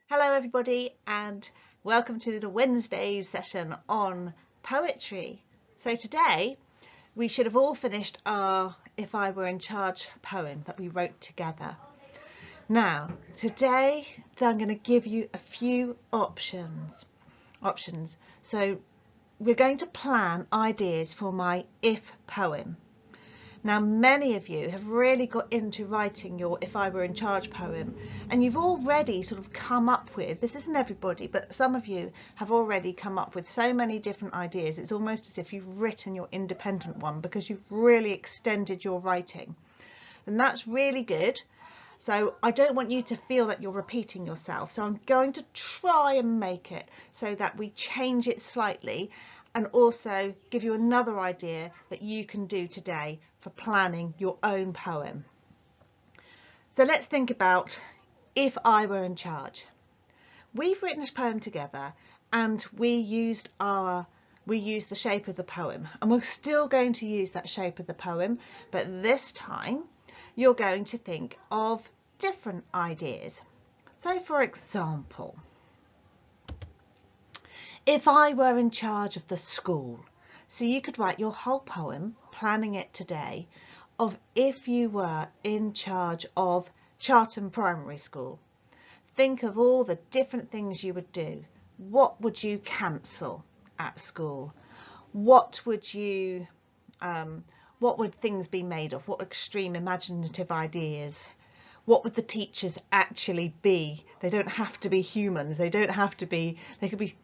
Hello everybody and welcome to the Wednesdays session on poetry. So today we should have all finished our If I Were in Charge poem that we wrote together. Now today I'm going to give you a few options. So we're going to plan ideas for my If poem. Now, many of you have really got into writing your If I Were in Charge poem, and you've already sort of come up with, this isn't everybody, but some of you have already come up with so many different ideas. It's almost as if you've written your independent one because you've really extended your writing. And that's really good. So I don't want you to feel that you're repeating yourself. So I'm going to try and make it so that we change it slightly and also give you another idea that you can do today for planning your own poem. So let's think about If I Were in Charge. We've written this poem together and we used the shape of the poem, and we're still going to use that shape of the poem, but this time you're going to think of different ideas. So for example, if I were in charge of the school. So you could write your whole poem, planning it today, of if you were in charge of Charlton Primary School. Think of all the different things you would do. What would you cancel at school? What would things be made of? What extreme imaginative ideas? What would the teachers actually be? They don't have to be humans. They could be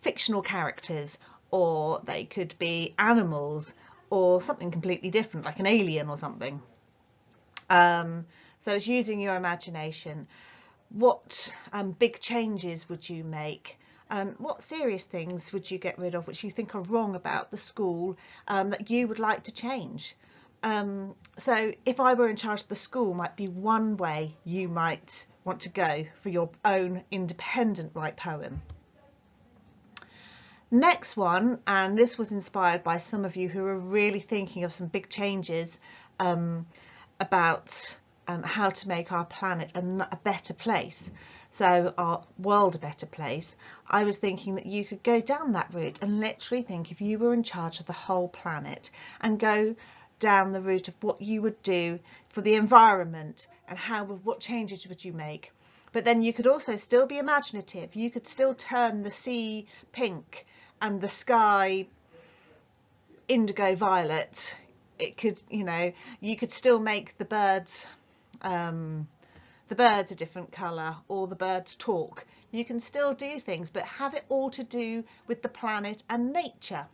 fictional characters, or they could be animals, or something completely different, like an alien or something. So it's using your imagination. What big changes would you make? What serious things would you get rid of which you think are wrong about the school that you would like to change? So if I were in charge of the school might be one way you might want to go for your own independent right poem. Next one, and this was inspired by some of you who are really thinking of some big changes about how to make our planet a better place, so our world a better place. I was thinking that you could go down that route and literally think if you were in charge of the whole planet and go down the route of what you would do for the environment and what changes would you make. But then you could also still be imaginative. You could still turn the sea pink and the sky indigo violet. It could, you could still make the birds a different colour, or the birds talk. You can still do things, but have it all to do with the planet and nature.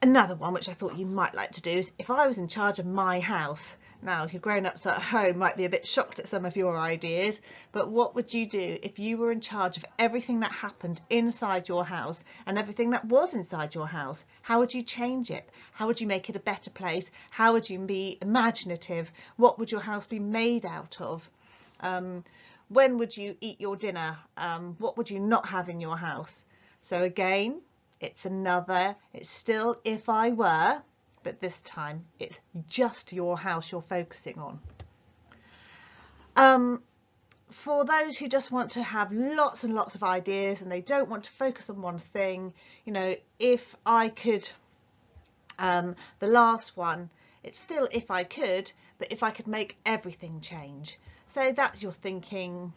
Another one which I thought you might like to do is if I was in charge of my house. Now, your grown-ups at home might be a bit shocked at some of your ideas, but what would you do if you were in charge of everything that happened inside your house and everything that was inside your house? How would you change it? How would you make it a better place? How would you be imaginative? What would your house be made out of? When would you eat your dinner? What would you not have in your house? So again, it's still if I were, but this time it's just your house you're focusing on. For those who just want to have lots and lots of ideas and they don't want to focus on one thing, if I could, the last one, it's still if I could, but if I could make everything change. So that's your thinking,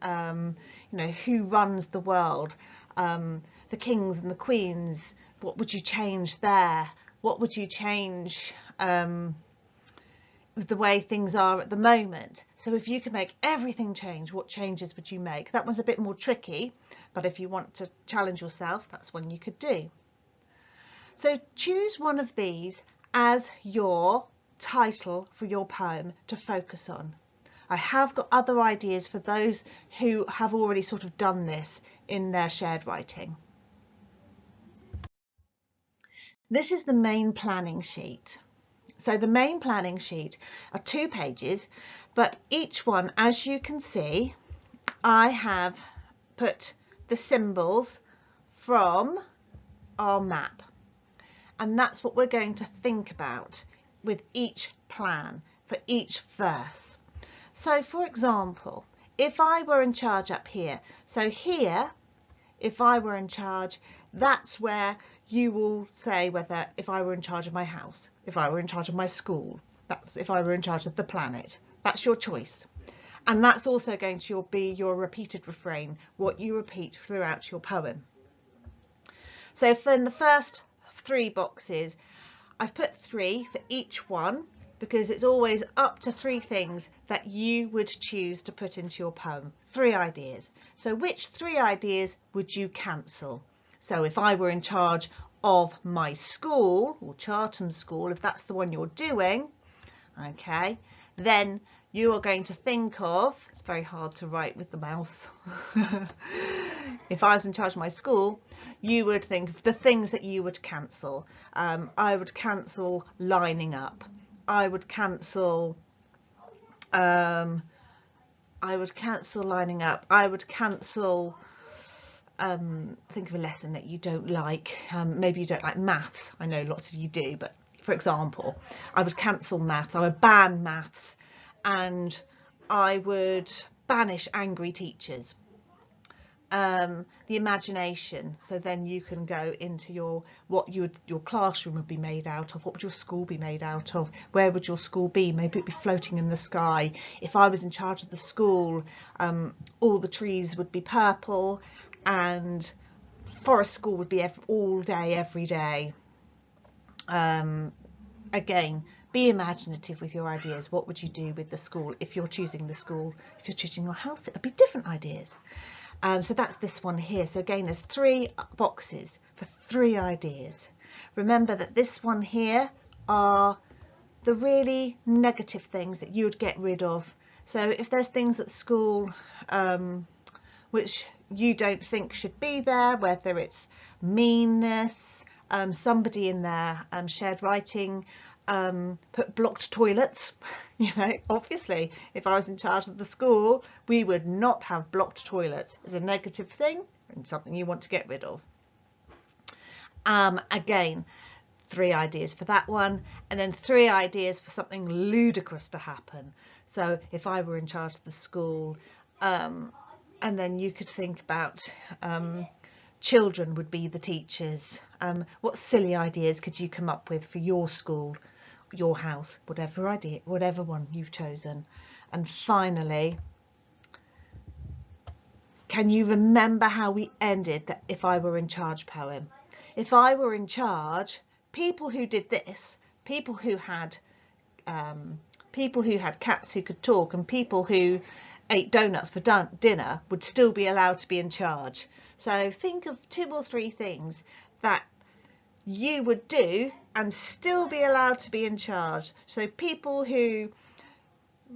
who runs the world, the kings and the queens. What would you change there? What would you change with the way things are at the moment? So if you could make everything change, what changes would you make? That one's a bit more tricky, but if you want to challenge yourself, that's one you could do. So choose one of these as your title for your poem to focus on. I have got other ideas for those who have already sort of done this in their shared writing. This is the main planning sheet. So the main planning sheet are 2 pages, but each one, as you can see, I have put the symbols from our map. And that's what we're going to think about with each plan for each verse. So for example, if I were in charge up here, so here, if I were in charge, that's where you will say whether if I were in charge of my house, if I were in charge of my school, that's if I were in charge of the planet. That's your choice. And that's also going to be your repeated refrain, what you repeat throughout your poem. So for the first 3 boxes, I've put 3 for each one, because it's always up to 3 things that you would choose to put into your poem. 3 ideas. So which 3 ideas would you cancel? So if I were in charge of my school, or Chartham School, if that's the one you're doing, okay, then you are going to think of, it's very hard to write with the mouse. If I was in charge of my school, you would think of the things that you would cancel. I would cancel lining up. I would cancel lining up. I would cancel, think of a lesson that you don't like. Maybe you don't like maths. I know lots of you do, but for example, I would cancel maths. I would ban maths, and I would banish angry teachers. The imagination, so then you can go into your classroom would be made out of, what would your school be made out of, where would your school be, maybe it'd be floating in the sky. If I was in charge of the school, all the trees would be purple, and forest school would be all day every day. Again, be imaginative with your ideas. What would you do with the school if you're choosing the school? If you're choosing your house, it would be different ideas. So that's this one here. So again, there's 3 boxes for 3 ideas. Remember that this one here are the really negative things that you would get rid of. So if there's things at school which you don't think should be there, whether it's meanness, somebody in their shared writing put blocked toilets. You know, obviously if I was in charge of the school, we would not have blocked toilets. It's a negative thing and something you want to get rid of. Again, 3 ideas for that one, and then 3 ideas for something ludicrous to happen. So if I were in charge of the school, and then you could think about children would be the teachers. What silly ideas could you come up with for your school, your house, whatever idea, whatever one you've chosen? And finally, can you remember how we ended that if I were in charge poem? If I were in charge, people who did this, people who had cats who could talk, and people who ate donuts for dinner would still be allowed to be in charge. So think of 2 or 3 things that you would do and still be allowed to be in charge. So people who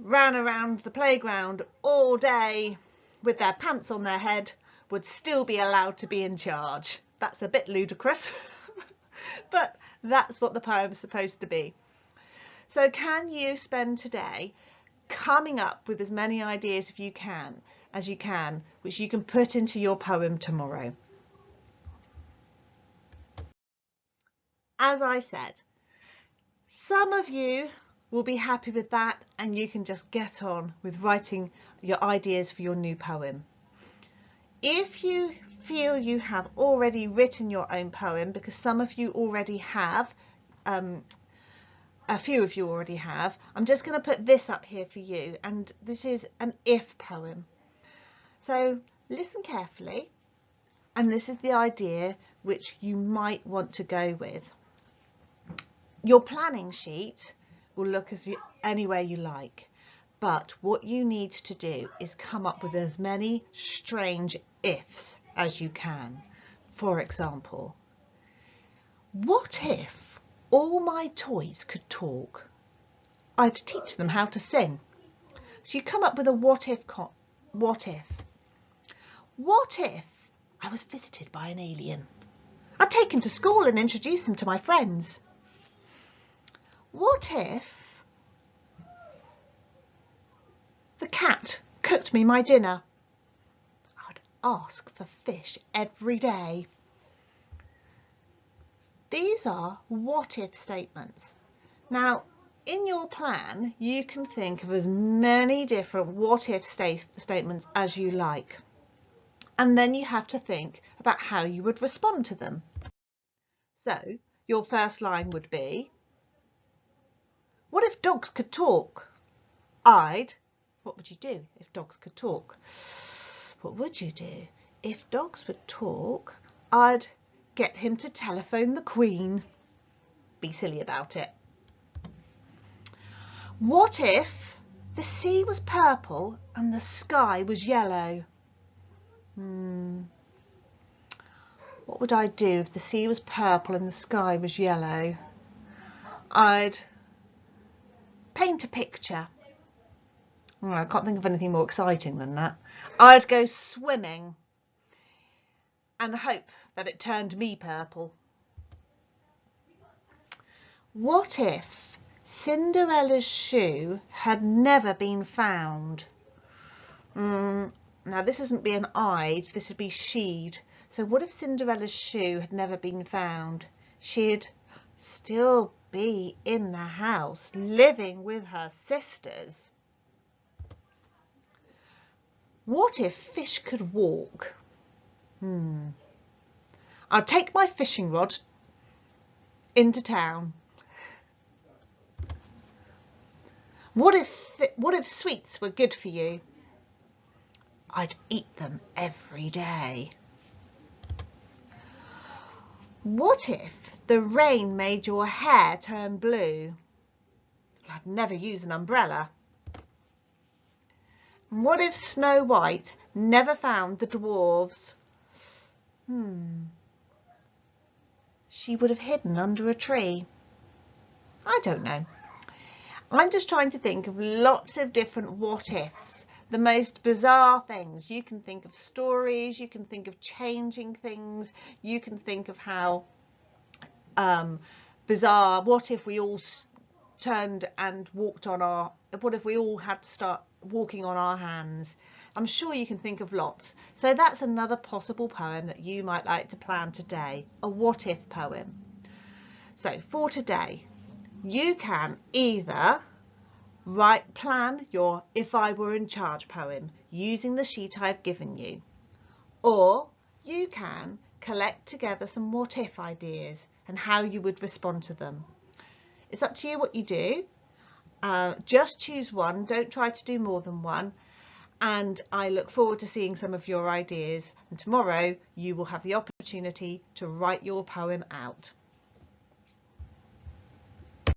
ran around the playground all day with their pants on their head would still be allowed to be in charge. That's a bit ludicrous, but that's what the poem's supposed to be. So can you spend today coming up with as many ideas as you can, which you can put into your poem tomorrow? As I said, some of you will be happy with that and you can just get on with writing your ideas for your new poem. If you feel you have already written your own poem, because some of you already have, a few of you already have, I'm just going to put this up here for you, and this is an if poem. So listen carefully, and this is the idea which you might want to go with. Your planning sheet will look any way you like, but what you need to do is come up with as many strange ifs as you can. For example, what if all my toys could talk? I'd teach them how to sing. So you come up with a what if. What if I was visited by an alien? I'd take him to school and introduce him to my friends. What if the cat cooked me my dinner? I'd ask for fish every day. These are what if statements. Now, in your plan, you can think of as many different what if statements as you like. And then you have to think about how you would respond to them. So your first line would be, what if dogs could talk? What would you do if dogs could talk? What would you do? If dogs would talk, I'd get him to telephone the Queen. Be silly about it. What if the sea was purple and the sky was yellow? What would I do if the sea was purple and the sky was yellow? I'd paint a picture. I can't think of anything more exciting than that. I'd go swimming and hope that it turned me purple. What if Cinderella's shoe had never been found? Now this isn't being I'd, this would be she'd. So what if Cinderella's shoe had never been found? She'd still be in the house living with her sisters. What if fish could walk? I'll take my fishing rod into town. What if sweets were good for you? I'd eat them every day. What if the rain made your hair turn blue? I'd never use an umbrella. What if Snow White never found the dwarves? She would have hidden under a tree. I don't know. I'm just trying to think of lots of different what ifs, the most bizarre things. You can think of stories, you can think of changing things, you can think of how bizarre, what if we all turned and walked on our, what if we all had to start walking on our hands? I'm sure you can think of lots. So that's another possible poem that you might like to plan today, a what if poem. So for today, you can either plan your If I Were in Charge poem using the sheet I've given you, or you can collect together some what if ideas and how you would respond to them. It's up to you what you do. Just choose one, don't try to do more than one, and I look forward to seeing some of your ideas, and tomorrow you will have the opportunity to write your poem out.